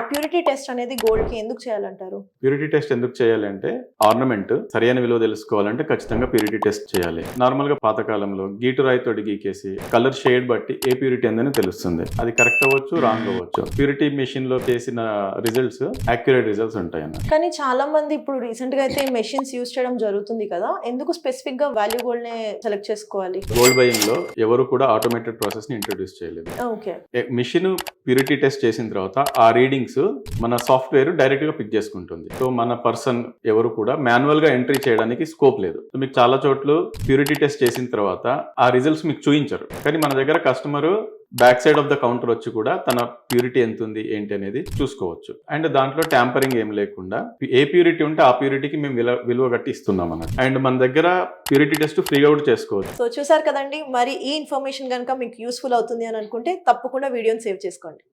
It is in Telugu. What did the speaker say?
ప్యూరిటీ టెస్ట్ అనేది గోల్డ్‌కి ఎందుకు చేయాలంటారు? ప్యూరిటీ టెస్ట్ ఎందుకు చేయాలంటే ఆర్నమెంట్ సరైన విలువ తెలుసుకోవాలంటే ఖచ్చితంగా ప్యూరిటీ టెస్ట్ చేయాలి. నార్మల్‌గా పాతకాలంలో గీటు రాయితోటి గీకేసి కలర్ షేడ్ బట్టి ఏ ప్యూరిటీ ఉందని తెలుస్తుంది. అది కరెక్ట్ అవ్వచ్చు, రాంగ్ అవ్వచ్చు. ప్యూరిటీ మెషిన్‌లో చేసిన రిజల్ట్స్ యాక్యురేట్ రిజల్ట్స్ ఉంటాయన్నమాట. కానీ చాలా మంది ఇప్పుడు రీసెంట్‌గా అయితే మెషిన్స్ యూజ్ చేయడం జరుగుతుంది కదా! ఎందుకు స్పెసిఫిక్‌గా వాల్యూ గోల్డ్‌నే సెలెక్ట్ చేసుకోవాలి? గోల్డ్ బయింగ్‌లో ఎవరు కూడా ఆటోమేటెడ్ ప్రాసెస్‌ని ఇంట్రొడ్యూస్ చేయలేదు. ఓకే. మిషన్ ప్యూరిటీ టెస్ట్ చేసిన తర్వాత ఆ రీడింగ్స్ మన సాఫ్ట్వేర్ డైరెక్ట్ గా పిక్ చేసుకుంటుంది. సో మన పర్సన్ ఎవరు కూడా మాన్యువల్ గా ఎంట్రీ చేయడానికి స్కోప్ లేదు. సో మీకు చాలా చోట్ల ప్యూరిటీ టెస్ట్ చేసిన తర్వాత ఆ రిజల్ట్స్ మీకు చూపించరు. కానీ మన దగ్గర customer back side of the counter వచ్చి కూడా తన ప్యూరిటీ ఎంత ఉంది ఏంటి అనేది చూసుకోవచ్చు. అండ్ దాంట్లో ట్యాంపరింగ్ ఏం లేకుండా ఏ ప్యూరిటీ ఉంటే ఆ ప్యూరిటీకి మేము విలువ కట్టి ఇస్తున్నాం అన్నట్టు. అండ్ మన దగ్గర ప్యూరిటీ టెస్ట్ ఫ్రీగా కూడా చేసుకోవచ్చు. సో చూసారు కదండి, మరి ఈ ఇన్ఫర్మేషన్ కనుక మీకు యూస్ఫుల్ అవుతుంది అని అనుకుంటే తప్పకుండా వీడియోని సేవ్ చేసుకోండి.